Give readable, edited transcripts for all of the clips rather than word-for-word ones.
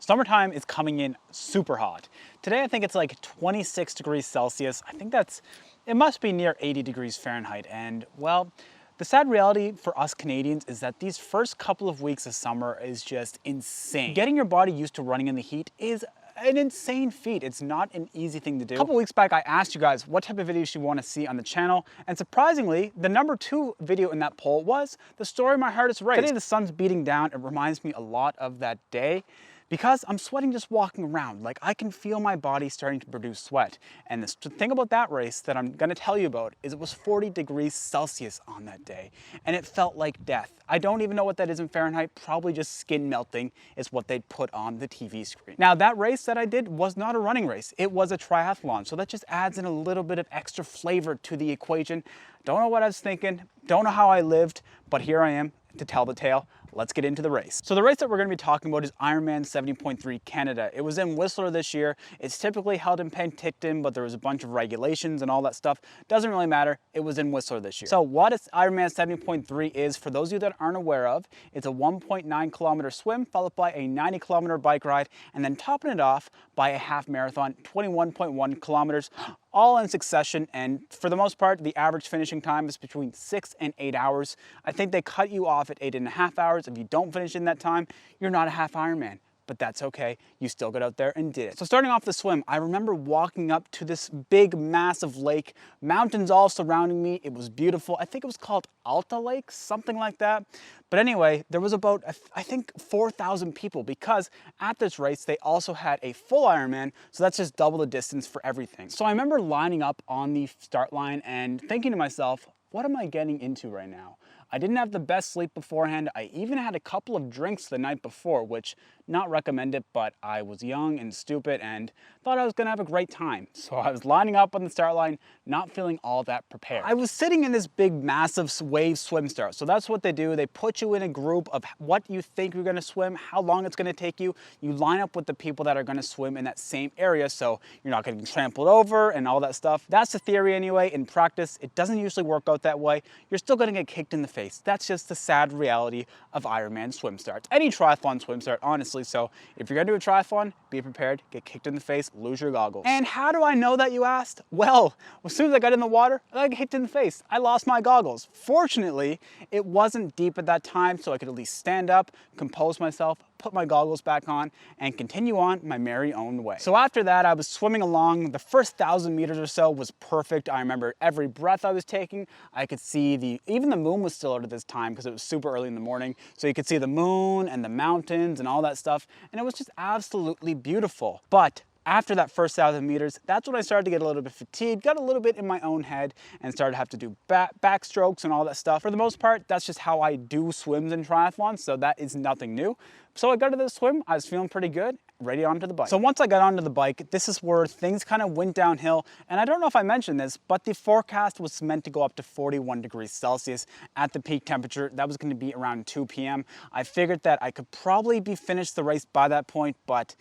Summertime is coming in super hot. Today I think it's like 26 degrees Celsius. I think it must be near 80 degrees Fahrenheit. And well, the sad reality for us Canadians is that these first couple of weeks of summer is just insane. Getting your body used to running in the heat is an insane feat. It's not an easy thing to do. A couple weeks back, I asked you guys what type of videos you want to see on the channel, and surprisingly, the #2 video in that poll was the story of my hardest race. Today the sun's beating down. It reminds me a lot of that day, because I'm sweating just walking around. Like, I can feel my body starting to produce sweat. And the thing about that race that I'm gonna tell you about is it was 40 degrees Celsius on that day, and it felt like death. I don't even know what that is in Fahrenheit. Probably just skin melting is what they'd put on the TV screen. Now, that race that I did was not a running race. It was a triathlon, so that just adds in a little bit of extra flavor to the equation. Don't know what I was thinking, don't know how I lived, but here I am to tell the tale. Let's get into the race. So the race that we're going to be talking about is Ironman 70.3 Canada. It was in Whistler this year. It's typically held in Penticton, but there was a bunch of regulations and all that stuff. Doesn't really matter. It was in Whistler this year. So what Ironman 70.3 is, for those of you that aren't aware of, it's a 1.9 kilometer swim followed by a 90 kilometer bike ride, and then topping it off by a half marathon, 21.1 kilometers, all in succession. And for the most part, the average finishing time is between 6 and 8 hours. I think they cut you off at 8.5 hours. If you don't finish in that time, you're not a half Ironman. But that's okay, you still got out there and did it. So starting off the swim, I remember walking up to this big, massive lake, mountains all surrounding me. It was beautiful. I think it was called Alta Lake, something like that. But anyway, there was about, I think, 4,000 people, because at this race, they also had a full Ironman, so that's just double the distance for everything. So I remember lining up on the start line and thinking to myself, what am I getting into right now? I didn't have the best sleep beforehand. I even had a couple of drinks the night before, which not recommended, but I was young and stupid and thought I was gonna have a great time. So I was lining up on the start line, not feeling all that prepared. I was sitting in this big, massive wave swim start. So that's what they do. They put you in a group of what you think you're gonna swim, how long it's gonna take you. You line up with the people that are gonna swim in that same area, so you're not gonna be trampled over and all that stuff. That's the theory anyway. In practice, it doesn't usually work out that way. You're still gonna get kicked in the face. That's just the sad reality of Ironman swim starts. Any triathlon swim start, honestly. So if you're gonna do a triathlon, be prepared, get kicked in the face, lose your goggles. And how do I know that, you asked? Well, as soon as I got in the water, I got kicked in the face. I lost my goggles. Fortunately, it wasn't deep at that time, so I could at least stand up, compose myself, put my goggles back on, and continue on my merry own way. So after that, I was swimming along. The first 1,000 meters or so was perfect. I remember every breath I was taking. I could see even the moon was still out at this time because it was super early in the morning. So you could see the moon and the mountains and all that stuff. And it was just absolutely beautiful. But after that first 1,000 meters, that's when I started to get a little bit fatigued, got a little bit in my own head, and started to have to do backstrokes and all that stuff. For the most part, that's just how I do swims in triathlons, so that is nothing new. So I got to the swim, I was feeling pretty good, ready onto the bike. So once I got onto the bike, this is where things kind of went downhill. And I don't know if I mentioned this, but the forecast was meant to go up to 41 degrees Celsius at the peak temperature. That was going to be around 2 p.m. I figured that I could probably be finished the race by that point, but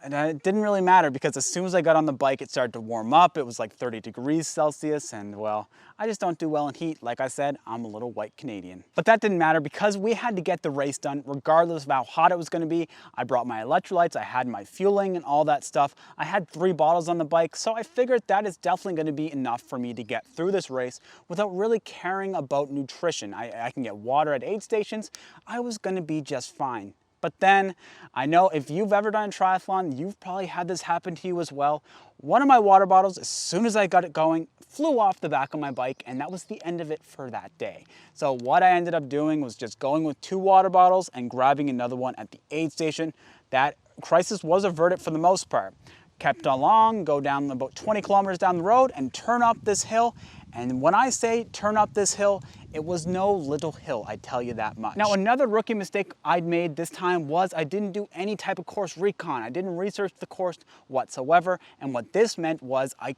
it didn't really matter, because as soon as I got on the bike, it started to warm up. It was like 30 degrees Celsius, and well, I just don't do well in heat. Like I said, I'm a little white Canadian. But that didn't matter, because we had to get the race done regardless of how hot it was gonna be. I brought my electrolytes, I had my fueling and all that stuff. I had 3 bottles on the bike, so I figured that is definitely gonna be enough for me to get through this race without really caring about nutrition. I can get water at aid stations. I was gonna be just fine. But then, I know if you've ever done a triathlon, you've probably had this happen to you as well. One of my water bottles, as soon as I got it going, flew off the back of my bike, and that was the end of it for that day. So what I ended up doing was just going with 2 water bottles and grabbing another one at the aid station. That crisis was averted for the most part. Kept along, go down about 20 kilometers down the road and turn up this hill. And when I say turn up this hill, it was no little hill, I tell you that much. Now, another rookie mistake I'd made this time was I didn't do any type of course recon. I didn't research the course whatsoever. And what this meant was I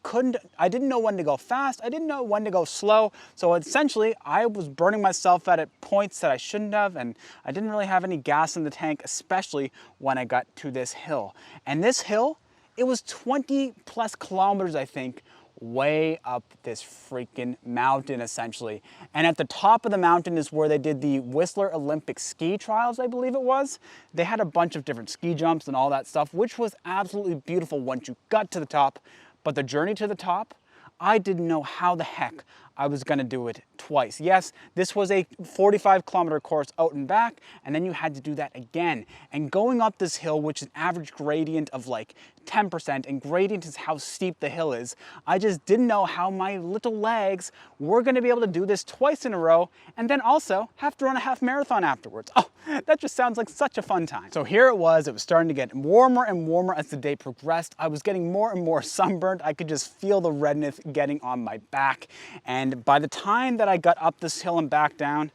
didn't know when to go fast. I didn't know when to go slow. So essentially, I was burning myself out at points that I shouldn't have, and I didn't really have any gas in the tank, especially when I got to this hill. And this hill, it was 20 plus kilometers, I think, way up this freaking mountain essentially. And at the top of the mountain is where they did the Whistler Olympic ski trials, I believe it was. They had a bunch of different ski jumps and all that stuff, which was absolutely beautiful once you got to the top. But the journey to the top, I didn't know how the heck I was gonna do it twice. Yes, this was a 45-kilometer course out and back, and then you had to do that again. And going up this hill, which is an average gradient of like 10%, and gradient is how steep the hill is, I just didn't know how my little legs were gonna be able to do this twice in a row, and then also have to run a half marathon afterwards. Oh, that just sounds like such a fun time. So here it was starting to get warmer and warmer as the day progressed. I was getting more and more sunburned. I could just feel the redness getting on my back. And by the time that I got up this hill and back down,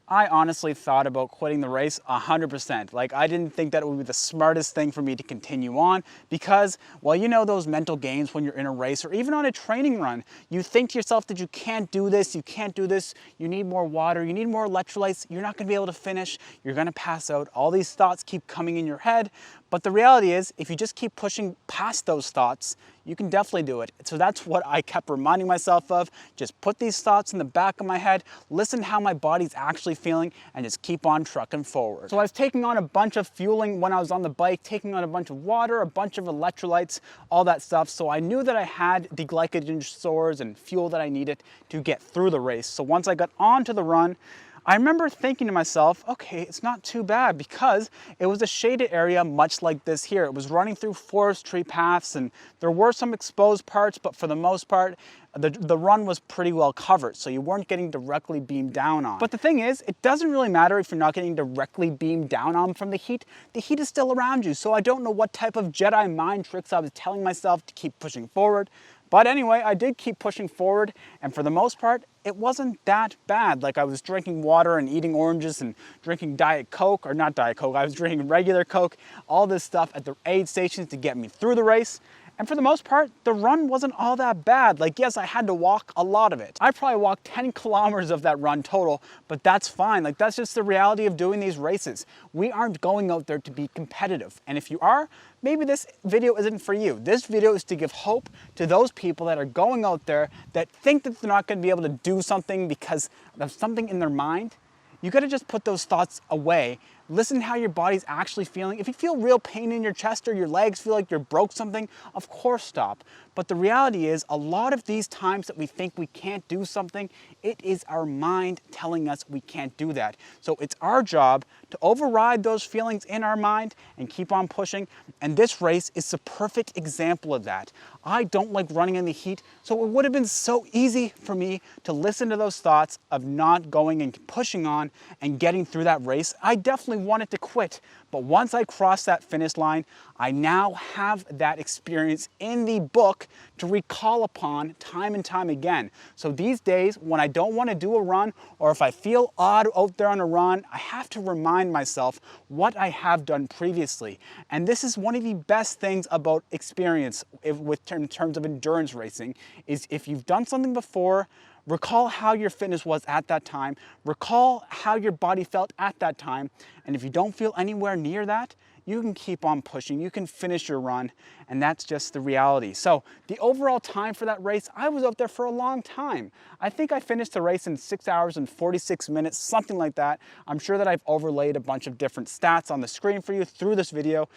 I honestly thought about quitting the race 100%. Like, I didn't think that it would be the smartest thing for me to continue on because, well, you know those mental games when you're in a race or even on a training run. You think to yourself that you can't do this, you need more water, you need more electrolytes, you're not gonna be able to finish, you're gonna pass out. All these thoughts keep coming in your head. But the reality is, if you just keep pushing past those thoughts, you can definitely do it. So that's what I kept reminding myself of. Just put these thoughts in the back of my head, listen to how my body's actually feeling, and just keep on trucking forward. So I was taking on a bunch of fueling when I was on the bike, taking on a bunch of water, a bunch of electrolytes, all that stuff. So I knew that I had the glycogen stores and fuel that I needed to get through the race. So once I got onto the run, I remember thinking to myself, okay, it's not too bad because it was a shaded area much like this here. It was running through forestry paths and there were some exposed parts, but for the most part, the run was pretty well covered, so you weren't getting directly beamed down on. But the thing is, it doesn't really matter if you're not getting directly beamed down on from the heat. The heat is still around you, so I don't know what type of Jedi mind tricks I was telling myself to keep pushing forward. But anyway, I did keep pushing forward, and for the most part, it wasn't that bad. Like, I was drinking water and eating oranges and drinking Diet Coke, or not Diet Coke, I was drinking regular Coke, all this stuff at the aid stations to get me through the race. And for the most part, the run wasn't all that bad. Like, yes, I had to walk a lot of it. I probably walked 10 kilometers of that run total, but that's fine. Like, that's just the reality of doing these races. We aren't going out there to be competitive. And if you are, maybe this video isn't for you. This video is to give hope to those people that are going out there that think that they're not going to be able to do something because of something in their mind. You gotta just put those thoughts away. Listen to how your body's actually feeling. If you feel real pain in your chest or your legs feel like you broke something, of course stop. But the reality is, a lot of these times that we think we can't do something, it is our mind telling us we can't do that. So it's our job to override those feelings in our mind and keep on pushing. And this race is the perfect example of that. I don't like running in the heat, so it would have been so easy for me to listen to those thoughts of not going and pushing on and getting through that race. I definitely wanted to quit, but once I crossed that finish line, I now have that experience in the book to recall upon time and time again. So these days, when I don't want to do a run, or if I feel odd out there on a run, I have to remind myself what I have done previously. And this is one of the best things about experience in terms of endurance racing, is if you've done something before, recall how your fitness was at that time, recall how your body felt at that time, and if you don't feel anywhere near that, you can keep on pushing, you can finish your run, and that's just the reality. So the overall time for that race, I was out there for a long time. I think I finished the race in 6 hours and 46 minutes, something like that. I'm sure that I've overlaid a bunch of different stats on the screen for you through this video.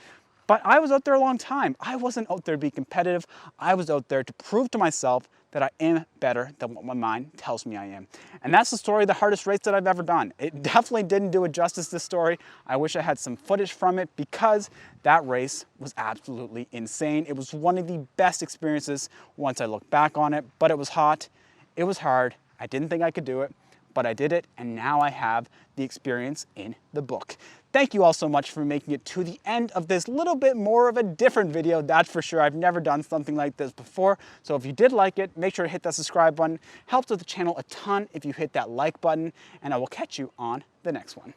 But I was out there a long time. I wasn't out there to be competitive. I was out there to prove to myself that I am better than what my mind tells me I am. And that's the story of the hardest race that I've ever done. It definitely didn't do it justice, this story. I wish I had some footage from it because that race was absolutely insane. It was one of the best experiences once I look back on it, but it was hot, it was hard. I didn't think I could do it, but I did it, and now I have the experience in the book. Thank you all so much for making it to the end of this little bit more of a different video, that's for sure. I've never done something like this before. So if you did like it, make sure to hit that subscribe button. Helps with the channel a ton if you hit that like button, and I will catch you on the next one.